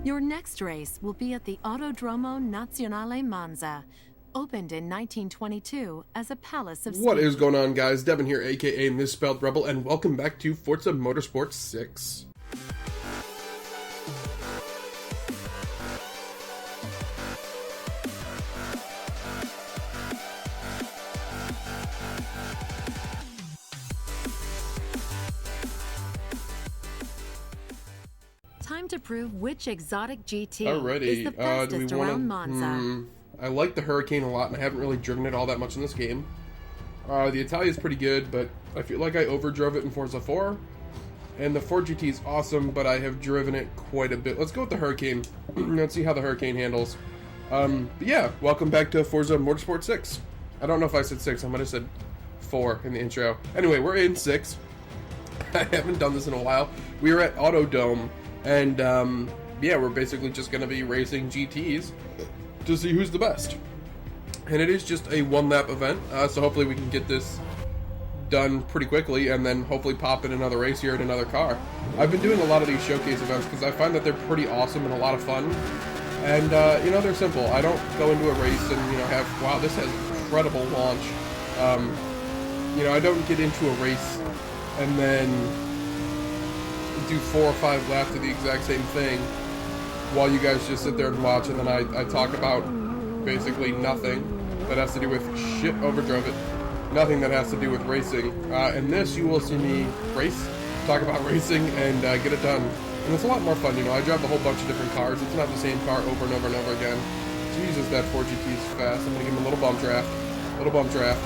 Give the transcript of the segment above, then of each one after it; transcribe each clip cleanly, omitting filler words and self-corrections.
Your next race will be at the Autodromo Nazionale Monza, opened in 1922 as a palace of speed. What is going on, guys? Devin here, aka Mispelled Rebel, and welcome back to Forza Motorsport 6. Time to prove which exotic GT Alrighty, is the fastest around Monza. I like the Hurricane a lot, and I haven't really driven it all that much in this game. The Italia is pretty good, but I feel like I overdrove it in Forza 4. And the Ford GT is awesome, but I have driven it quite a bit. Let's go with the Hurricane. Let's see how the Hurricane handles. But yeah, welcome back to Forza Motorsport 6. I don't know if I said 6, I might have said 4 in the intro. Anyway, we're in 6. I haven't done this in a while. We were at Autodome, and yeah, we're basically just going to be racing GTs to see who's the best. And it is just a one-lap event, so hopefully we can get this done pretty quickly and then hopefully pop in another race here in another car. I've been doing a lot of these showcase events because I find that they're pretty awesome and a lot of fun. And, you know, they're simple. I don't go into a race and, you know, have, wow, this has incredible launch. You know, I don't get into a race and then do 4 or 5 laps of the exact same thing while you guys just sit there and watch, and then I talk about basically nothing that has to do with shit, overdrove it, nothing that has to do with racing. In this, you will see me race, talk about racing, and get it done. And it's a lot more fun, you know. I drive a whole bunch of different cars. It's not the same car over and over and over again. Jesus, that Ford GT is fast. I'm going to give him a little bump draft. Little bump draft.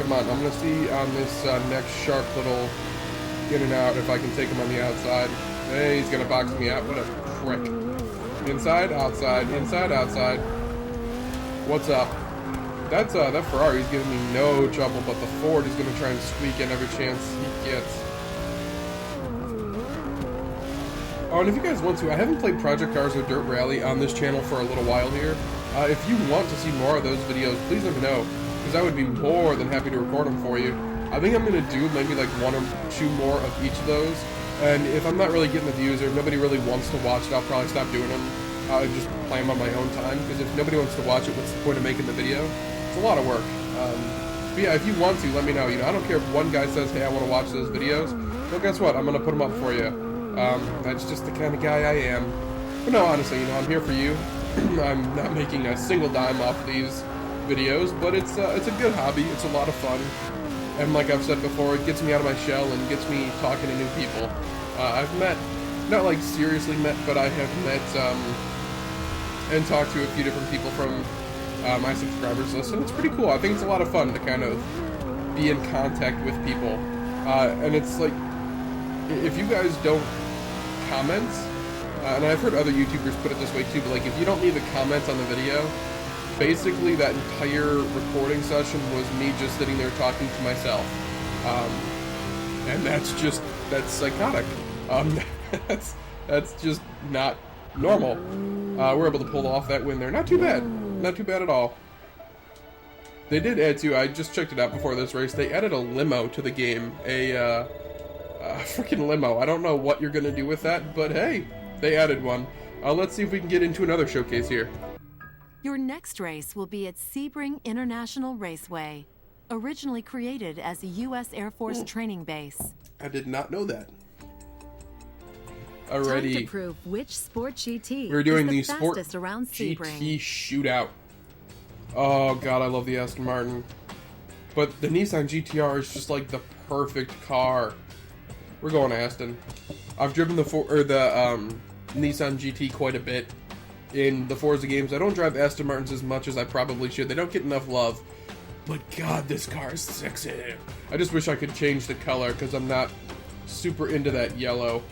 Come on, I'm going to see on this next sharp little in and out if I can take him on the outside. Hey, he's going to box me out. What a prick. Inside, outside, inside, outside. What's up? That's that Ferrari's giving me no trouble, but the Ford is going to try and squeak in every chance he gets. Oh, and if you guys want to, I haven't played Project Cars or Dirt Rally on this channel for a little while here. If you want to see more of those videos, please let me know, because I would be more than happy to record them for you. I think I'm going to do maybe like 1 or 2 more of each of those. And if I'm not really getting the views or if nobody really wants to watch it, I'll probably stop doing them. I'll just play them on my own time, because if nobody wants to watch it, what's the point of making the video? It's a lot of work. But yeah, if you want to, let me know. You know, I don't care if one guy says, hey, I want to watch those videos. Well, guess what? I'm going to put them up for you. That's just the kind of guy I am. But no, honestly, you know, I'm here for you. I'm not making a single dime off of these videos, but it's a good hobby. It's a lot of fun. And like I've said before, it gets me out of my shell and gets me talking to new people. I've met, not like seriously met, but I have met and talked to a few different people from my subscribers list, and it's pretty cool. I think it's a lot of fun to kind of be in contact with people. And it's like, if you guys don't comment, and I've heard other YouTubers put it this way too, but like if you don't leave a comment on the video, basically that entire recording session was me just sitting there talking to myself. And that's psychotic. That's just not normal. We're able to pull off that win there. Not too bad. Not too bad at all. They did add to, I just checked it out before this race, they added a limo to the game. A freaking limo. I don't know what you're going to do with that, but hey, they added one. Let's see if we can get into another showcase here. Your next race will be at Sebring International Raceway, originally created as a U.S. Air Force training base. I did not know that. Alrighty. Time to prove which Sport GT We're doing is the the Sport fastest around Sebring. GT Shootout. Oh god, I love the Aston Martin. But the Nissan GTR is just like the perfect car. We're going Aston. I've driven the Nissan GT quite a bit in the Forza games. I don't drive Aston Martins as much as I probably should. They don't get enough love. But god, this car is sexy. I just wish I could change the color, because I'm not super into that yellow.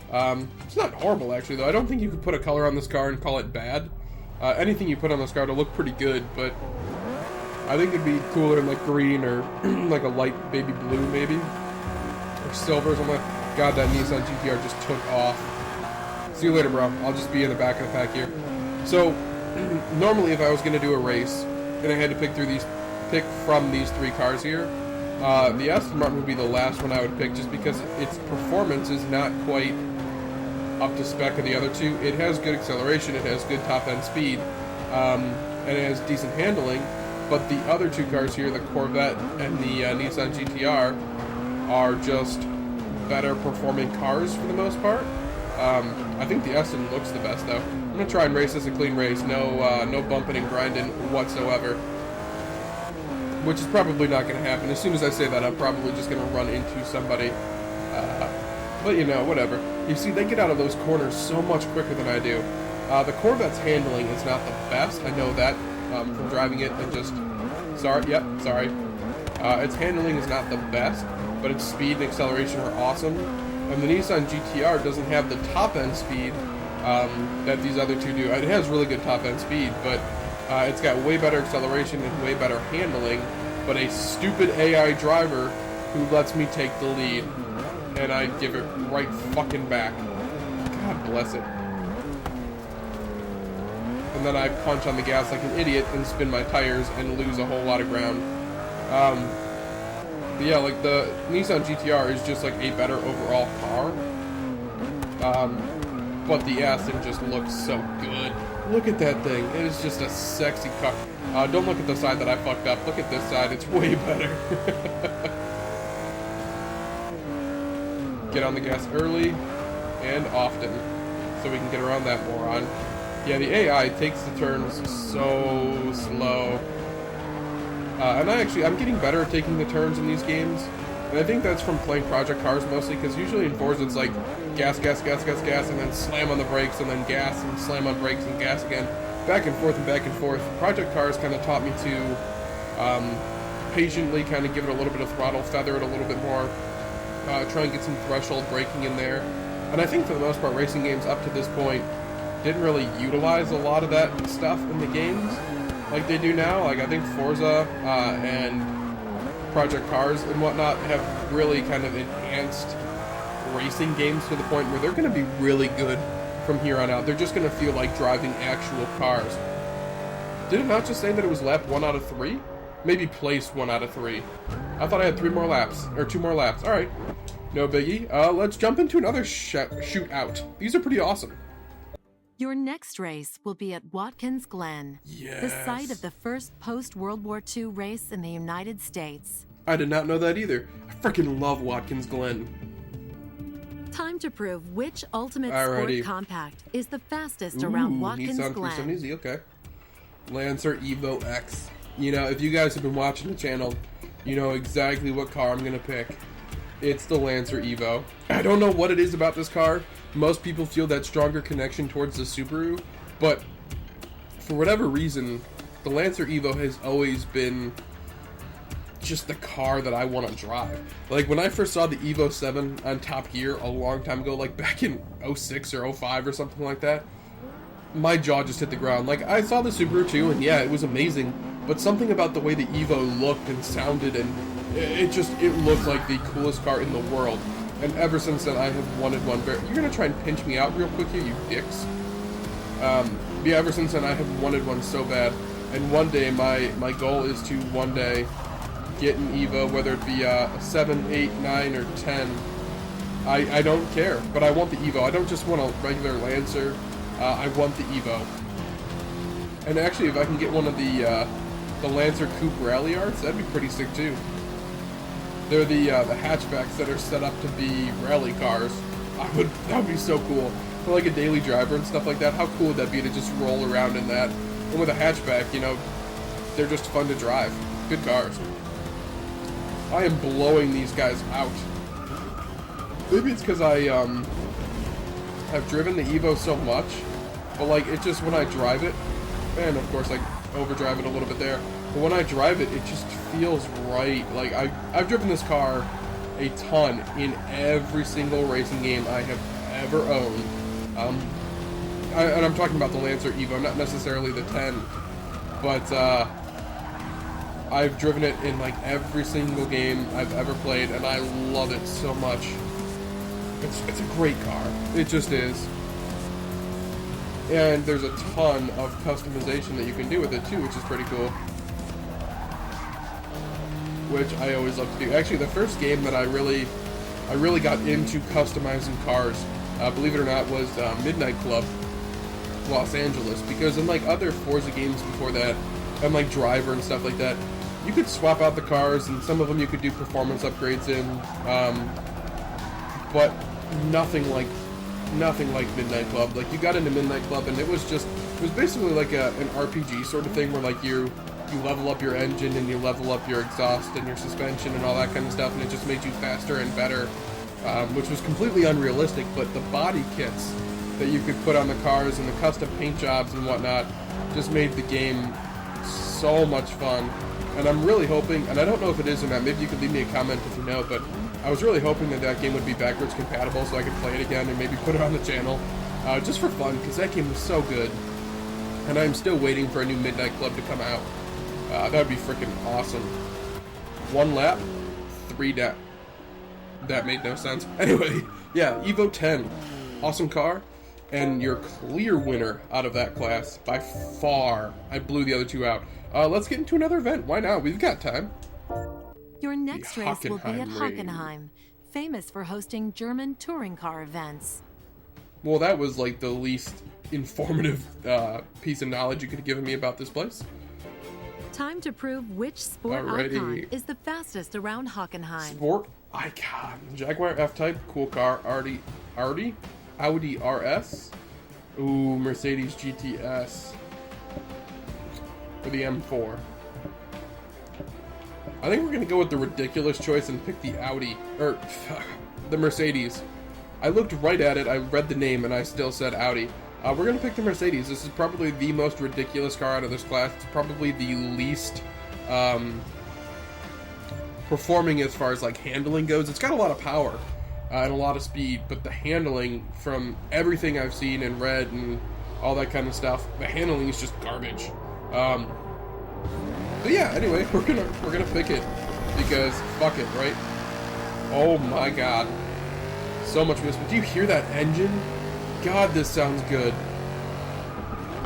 It's not horrible actually though. I don't think you could put a color on this car and call it bad. Anything you put on this car to look pretty good, but I think it'd be cooler in like green or like a light baby blue maybe. Or silver or something. God, that Nissan GTR just took off. See you later, bro. I'll just be in the back of the pack here. So, normally if I was going to do a race, and I had to pick from these 3 cars here, the Aston Martin would be the last one I would pick, just because its performance is not quite up to spec of the other two. It has good acceleration, it has good top-end speed, and it has decent handling, but the other two cars here, the Corvette and the Nissan GTR, are just better performing cars for the most part. I think the Aston looks the best, though. I'm going to try and race this a clean race, no bumping and grinding whatsoever, which is probably not going to happen. As soon as I say that, I'm probably just going to run into somebody. But, you know, whatever. You see, they get out of those corners so much quicker than I do. The Corvette's handling is not the best. I know that from driving it and just... Sorry. Its handling is not the best, but its speed and acceleration are awesome. And the Nissan GTR doesn't have the top-end speed that these other two do. It has really good top-end speed, but it's got way better acceleration and way better handling, but a stupid AI driver who lets me take the lead. And I give it right fucking back. God bless it. And then I punch on the gas like an idiot and spin my tires and lose a whole lot of ground. But yeah, like the Nissan GTR is just like a better overall car. But the Aston just looks so good. Look at that thing. It is just a sexy car. Don't look at the side that I fucked up. Look at this side. It's way better. Get on the gas early and often so we can get around that moron. Yeah, the AI takes the turns so slow. And I'm getting better at taking the turns in these games. And I think that's from playing Project Cars mostly, because usually in Forza it's like gas, gas, gas, gas, gas, and then slam on the brakes, and then gas, and slam on brakes, and gas again. Back and forth and back and forth. Project Cars kind of taught me to patiently kind of give it a little bit of throttle, feather it a little bit more, try and get some threshold braking in there. And I think for the most part, racing games up to this point didn't really utilize a lot of that stuff in the games like they do now. Like, I think Forza and Project Cars and whatnot have really kind of enhanced racing games to the point where they're going to be really good from here on out. They're just going to feel like driving actual cars. Did it not just say that it was lap 1 out of 3? Maybe place 1 out of 3. I thought I had 3 more laps, or 2 more laps. Alright, no biggie. Let's jump into another shootout. These are pretty awesome. Your next race will be at Watkins Glen, the site of the first post-World War II race in the United States. I did not know that either. I freaking love Watkins Glen. Time to prove which Ultimate Sport Compact is the fastest around Watkins Nissan Glen. 370Z, okay. Lancer Evo X. You know, if you guys have been watching the channel, you know exactly what car I'm going to pick. It's the Lancer Evo. I don't know what it is about this car. Most people feel that stronger connection towards the Subaru, but for whatever reason, the Lancer Evo has always been just the car that I want to drive. Like, when I first saw the Evo 7 on Top Gear a long time ago, like back in 06 or 05 or something like that, my jaw just hit the ground. Like, I saw the Subaru too, and yeah, it was amazing, but something about the way the Evo looked and sounded, and it looked like the coolest car in the world. And ever since then, I have wanted one. You're gonna try and pinch me out real quick here, you dicks. Yeah, ever since then, I have wanted one so bad. And one day, my goal is to one day get an Evo, whether it be a 7, 8, 9, or 10. I don't care, but I want the Evo. I don't just want a regular Lancer. I want the Evo. And actually, if I can get one of the Lancer Coupe Rally Arts, that'd be pretty sick too. They're the hatchbacks that are set up to be rally cars. That would be so cool. For like a daily driver and stuff like that, how cool would that be to just roll around in that? And with a hatchback, you know, they're just fun to drive. Good cars. I am blowing these guys out. Maybe it's because I have driven the Evo so much, but like, it just, when I drive it, and of course I overdrive it a little bit there, but when I drive it, it just feels right. Like, I've driven this car a ton in every single racing game I have ever owned. And I'm talking about the Lancer Evo, not necessarily the 10, but I've driven it in like every single game I've ever played, and I love it so much. It's a great car. It just is. And there's a ton of customization that you can do with it too, which is pretty cool. Which I always love to do. Actually, the first game that I really got into customizing cars believe it or not, was Midnight Club Los Angeles, because in like other Forza games before that, and like Driver and stuff like that, you could swap out the cars, and some of them you could do performance upgrades in, but nothing like Midnight Club. Like, you got into Midnight Club, and it was basically like an RPG sort of thing, where like you level up your engine, and you level up your exhaust and your suspension and all that kind of stuff, and it just made you faster and better, which was completely unrealistic. But the body kits that you could put on the cars and the custom paint jobs and whatnot just made the game so much fun. And I'm really hoping, and I don't know if it is or not, maybe you could leave me a comment if you know, but I was really hoping that game would be backwards compatible so I could play it again and maybe put it on the channel, just for fun, because that game was so good. And I'm still waiting for a new Midnight Club to come out. That would be freaking awesome. 1 lap, 3 down. That made no sense. Anyway, yeah, Evo 10. Awesome car. And your clear winner out of that class, by far. I blew the other two out. Let's get into another event. Why not? We've got time. Your next race will be at Hockenheim Hockenheim, famous for hosting German touring car events. Well, that was like the least informative piece of knowledge you could have given me about this place. Time to prove which sport icon is the fastest around Hockenheim. Sport icon. Jaguar F-Type, cool car. Audi RS. Ooh, Mercedes GTS. For the M4. I think we're going to go with the ridiculous choice and pick the Audi. Or, the Mercedes. I looked right at it, I read the name, and I still said Audi. We're going to pick the Mercedes. This is probably the most ridiculous car out of this class. It's probably the least performing as far as like handling goes. It's got a lot of power and a lot of speed, but the handling, from everything I've seen and read and all that kind of stuff, the handling is just garbage. But yeah, anyway, we're gonna pick it because fuck it, right? Oh my god, so much Mispelled. Do you hear that engine? God, this sounds good.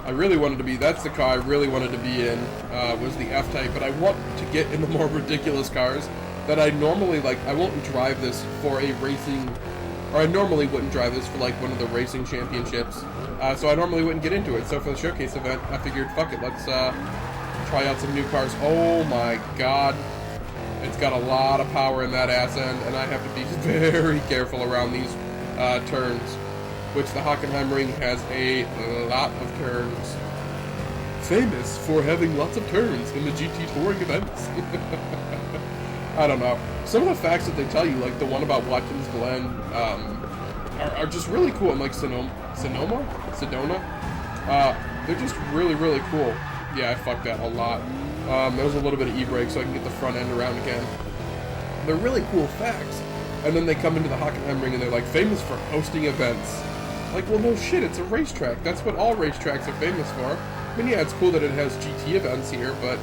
I really wanted to be, that's the car I really wanted to be in, was the F-Type, but I want to get in the more ridiculous cars that I normally, like, I won't drive this for a racing, or I normally wouldn't drive this for, like, one of the racing championships, so I normally wouldn't get into it. So for the showcase event, I figured, fuck it, let's, try out some new cars. Oh my god. It's got a lot of power in that ass end, and I have to be very careful around these, turns. Which the Hockenheim ring has a lot of turns. Famous for having lots of turns in the GT touring events. I don't know. Some of the facts that they tell you, like the one about Watkins Glen, are just really cool. And like Sedona? They're just really, really cool. Yeah, I fucked that a lot. There was a little bit of e-brake so I can get the front end around again. They're really cool facts. And then they come into the Hockenheim ring and they're like, famous for hosting events. Like, well, no shit, it's a racetrack. That's what all racetracks are famous for. I mean, yeah, it's cool that it has GT events here, but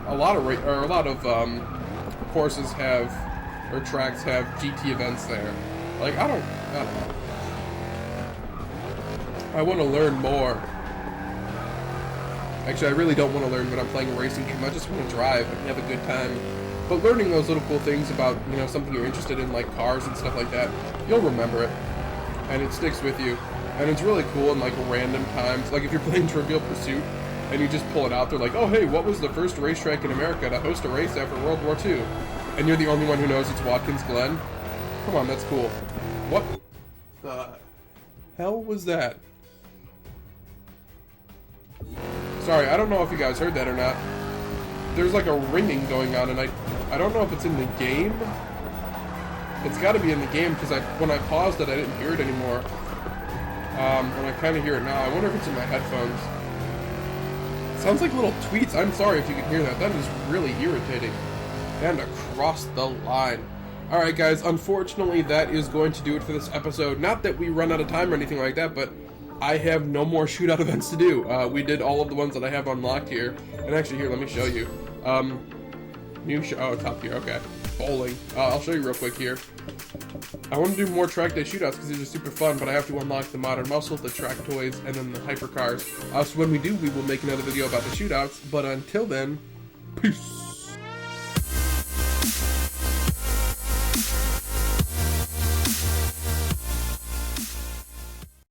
a lot of courses have, or tracks have GT events there. Like, I don't know. I want to learn more. Actually, I really don't want to learn when I'm playing a racing game. I just want to drive and have a good time. But learning those little cool things about, you know, something you're interested in, like cars and stuff like that, you'll remember it. And it sticks with you. And it's really cool in, like, random times. Like, if you're playing Trivial Pursuit, and you just pull it out, they're like, oh, hey, what was the first racetrack in America to host a race after World War II? And you're the only one who knows it's Watkins Glen? Come on, that's cool. What the hell was that? Sorry, I don't know if you guys heard that or not. There's, like, a ringing going on, and I don't know if it's in the game. It's got to be in the game, because when I paused it, I didn't hear it anymore. And I kind of hear it now. I wonder if it's in my headphones. It sounds like little tweets. I'm sorry if you can hear that. That is really irritating. And across the line. Alright, guys. Unfortunately, that is going to do it for this episode. Not that we run out of time or anything like that, but I have no more shootout events to do. We did all of the ones that I have unlocked here. And actually, here, let me show you. Top here, okay. Bowling. I'll show you real quick here. I want to do more track day shootouts because these are super fun, but I have to unlock the modern muscle, the track toys, and then the hypercars. So when we do, we will make another video about the shootouts. But until then, peace.